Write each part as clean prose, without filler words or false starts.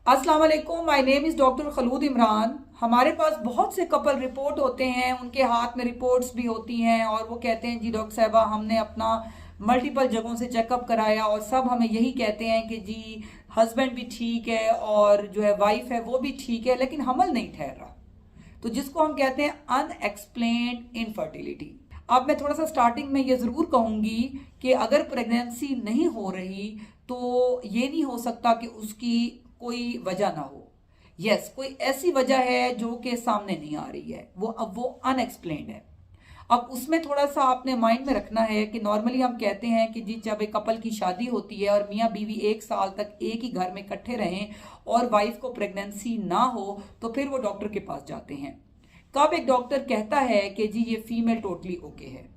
अस्सलाम वालेकुम, my name is doctor Khulood Imran. हमारे पास बहुत से कपल रिपोर्ट होते हैं, उनके हाथ में रिपोर्ट्स भी होती हैं और वो कहते हैं जी डॉक्टर साहबा हमने अपना मल्टीपल जगहों से चेकअप कराया और सब हमें यही कहते हैं कि जी हस्बैंड भी ठीक है और जो है वाइफ है वो भी ठीक है, लेकिन हमल नहीं ठहर रहा। तो जिसको हम कहते हैं अनएक्सप्लेन्ड इनफर्टिलिटी। अब मैं थोड़ा सा स्टार्टिंग में ये ज़रूर कहूँगी कि अगर प्रेगनेंसी नहीं हो रही तो ये नहीं हो सकता कि उसकी कोई वजह ना हो। यस, कोई ऐसी वजह है जो कि सामने नहीं आ रही है, वो अनएक्सप्लेन्ड है। अब उसमें थोड़ा सा आपने माइंड में रखना है कि नॉर्मली हम कहते हैं कि जी जब एक कपल की शादी होती है और मियाँ बीवी 1 साल तक एक ही घर में इकट्ठे रहें और वाइफ को प्रेगनेंसी ना हो तो फिर वो डॉक्टर के पास जाते हैं। कब एक डॉक्टर कहता है कि जी ये फीमेल टोटली ओके है,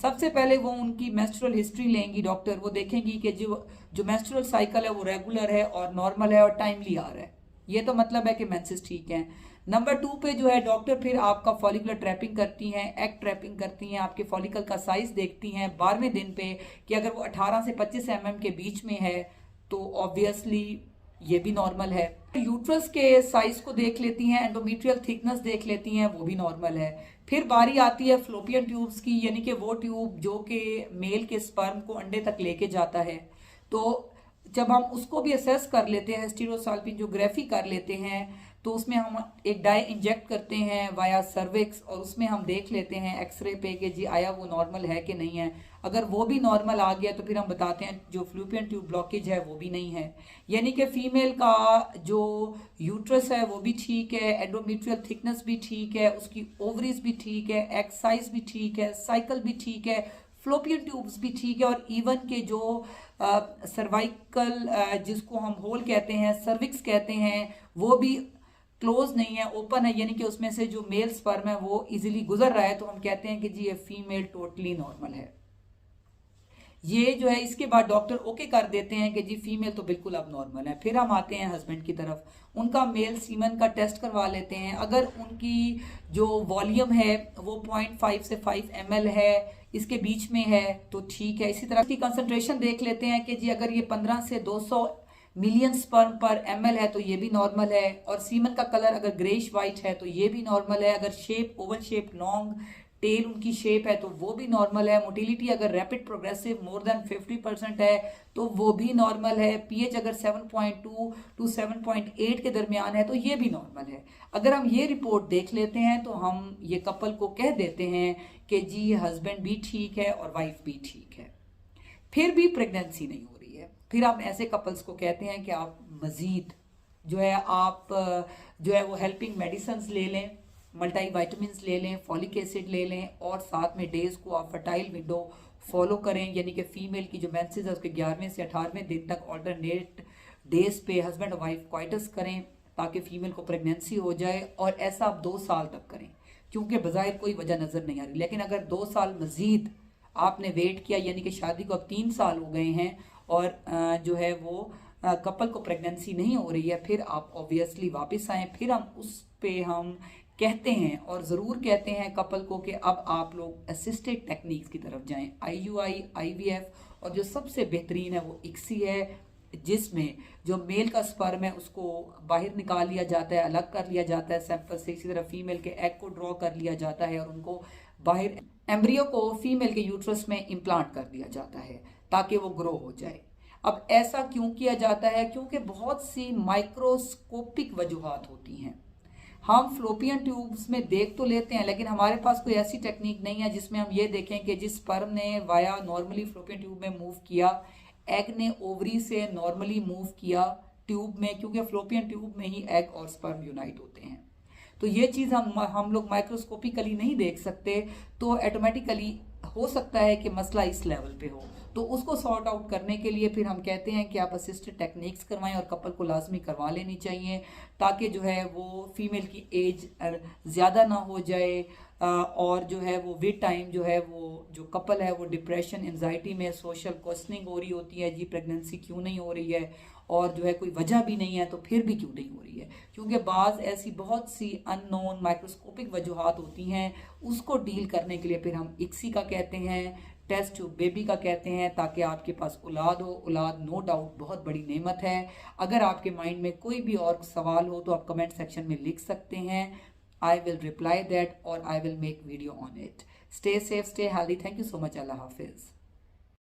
सबसे पहले वो उनकी मेंस्ट्रुअल हिस्ट्री लेंगी डॉक्टर। वो देखेंगी कि जो जो मेंस्ट्रुअल साइकिल है वो रेगुलर है और नॉर्मल है और टाइमली आ रहा है, ये तो मतलब है कि मेंसेस ठीक है। नंबर 2 पे जो है डॉक्टर फिर आपका फॉलिकुलर ट्रैपिंग करती हैं, एग ट्रैपिंग करती हैं, आपके फॉलिकल का साइज देखती हैं 12वें दिन पे कि अगर वो 18 से 25 के बीच में है तो ऑब्वियसली ये भी नॉर्मल है। यूट्रस के साइज को देख लेती हैं, एंडोमेट्रियल थिकनेस देख लेती हैं, वो भी नॉर्मल है। फिर बारी आती है फ्लोपियन ट्यूब्स की, यानी कि वो ट्यूब जो कि मेल के स्पर्म को अंडे तक लेके जाता है। तो जब हम उसको भी असेस कर लेते हैं, स्टीरोसाल्पिंजोग्राफी कर लेते हैं, तो उसमें हम एक डाई इंजेक्ट करते हैं वाया सर्विक्स और उसमें हम देख लेते हैं एक्सरे पे कि जी आया वो नॉर्मल है कि नहीं है। अगर वो भी नॉर्मल आ गया तो फिर हम बताते हैं जो फ्लूपियन ट्यूब ब्लॉकेज है वो भी नहीं है, यानी कि फीमेल का जो यूट्रस है वो भी ठीक है, एंडोमेट्रियल थिकनेस भी ठीक है, उसकी ओवरीज भी ठीक है, एग साइज भी ठीक है, साइकिल भी ठीक है, फ्लोपियन ट्यूब्स भी ठीक है और इवन के जो सर्वाइकल जिसको हम होल कहते हैं, सर्विक्स कहते हैं, वो भी क्लोज नहीं है, ओपन है, यानी कि उसमें से जो मेल स्पर्म है वो इजीली गुजर रहा है। तो हम कहते हैं कि जी ये फीमेल टोटली नॉर्मल है। ये जो है इसके बाद डॉक्टर ओके कर देते हैं कि जी फीमेल तो बिल्कुल अब नॉर्मल है। फिर हम आते हैं हस्बैंड की तरफ, उनका मेल सीमन का टेस्ट करवा लेते हैं। अगर उनकी जो वॉल्यूम है वो 0.5 से 5 ml है, इसके बीच में है तो ठीक है। इसी तरह की कंसंट्रेशन देख लेते हैं कि जी अगर ये 15 से 200 मिलियन स्पर्म पर ml है तो ये भी नॉर्मल है। और सीमन का कलर अगर ग्रेश वाइट है तो ये भी नॉर्मल है। अगर shape Oval shape long tail उनकी शेप है तो वो भी नॉर्मल है। मोटिलिटी अगर रैपिड प्रोग्रेसिव मोर देन 50% है तो वो भी नॉर्मल है। पीएच अगर 7.2 टू 7.8 के दरमियान है तो ये भी नॉर्मल है। अगर हम ये रिपोर्ट देख लेते हैं तो हम ये कपल को कह देते हैं कि जी हस्बैंड भी ठीक है और वाइफ भी ठीक है। फिर भी प्रेगनेंसी नहीं हो रही है, फिर हम ऐसे कपल्स को कहते हैं कि आप मज़ीद जो है आप जो है वो हेल्पिंग मेडिसिन ले लें, मल्टी वाइटामिन ले लें, फॉलिक एसिड ले लें और साथ में डेज को आप फर्टाइल विंडो फॉलो करें, यानी कि फीमेल की जो मेंसेस है उसके 11वें से 18वें दिन तक ऑल्टरनेट डेज पे हस्बैंड और वाइफ क्वाइटस करें ताकि फीमेल को प्रेगनेंसी हो जाए। और ऐसा आप 2 साल तक करें, क्योंकि बज़ाहिर कोई वजह नज़र नहीं आ रही। लेकिन अगर 2 साल मज़ीद आपने वेट किया, यानी कि शादी को अब 3 साल हो गए हैं और जो है वो कपल को प्रेगनेंसी नहीं हो रही है, फिर आप ऑब्वियसली वापस आएँ। फिर हम उस पे हम कहते हैं और ज़रूर कहते हैं कपल को कि अब आप लोग असिस्टेड टेक्निक्स की तरफ जाएं, आईयूआई, आईवीएफ और जो सबसे बेहतरीन है वो इक्सी है, जिसमें जो मेल का स्पर्म है उसको बाहर निकाल लिया जाता है, अलग कर लिया जाता है सैंपल से। इसी तरह फीमेल के एग को ड्रॉ कर लिया जाता है और उनको बाहर एम्ब्रियो को फीमेल के यूट्रस में इम्प्लांट कर दिया जाता है ताकि वो ग्रो हो जाए। अब ऐसा क्यों किया जाता है? क्योंकि बहुत सी माइक्रोस्कोपिक वजूहात होती हैं। हम फ्लोपियन ट्यूब्स में देख तो लेते हैं लेकिन हमारे पास कोई ऐसी टेक्निक नहीं है जिसमें हम ये देखें कि जिस स्पर्म ने वाया नॉर्मली फ्लोपियन ट्यूब में मूव किया, एग ने ओवरी से नॉर्मली मूव किया ट्यूब में, क्योंकि फ्लोपियन ट्यूब में ही एग और स्पर्म यूनाइट होते हैं। तो ये चीज़ हम लोग माइक्रोस्कोपिकली नहीं देख सकते, तो ऑटोमेटिकली हो सकता है कि मसला इस लेवल पे हो। तो उसको सॉर्ट आउट करने के लिए फिर हम कहते हैं कि आप असिस्टेड टेक्निक्स करवाएं और कपल को लाजमी करवा लेनी चाहिए ताकि जो है वो फीमेल की एज ज़्यादा ना हो जाए और जो है वो विद टाइम जो है वो जो कपल है वो डिप्रेशन, एंजाइटी में, सोशल क्वेश्चनिंग हो रही होती है जी प्रेगनेंसी क्यों नहीं हो रही है और जो है कोई वजह भी नहीं है तो फिर भी क्यों नहीं हो रही है, क्योंकि बाज़ ऐसी बहुत सी अननोन माइक्रोस्कोपिक वजूहात होती हैं। उसको डील करने के लिए फिर हम इक्सी का कहते हैं, टेस्ट ट्यूब बेबी का कहते हैं, ताकि आपके पास औलाद हो। औलाद नो डाउट बहुत बड़ी नेमत है। अगर आपके माइंड में कोई भी और सवाल हो तो आप कमेंट सेक्शन में लिख सकते हैं। आई विल रिप्लाई दैट और I will make video on it. Stay safe, stay healthy. Thank you so much. अल्लाह हाफिज़।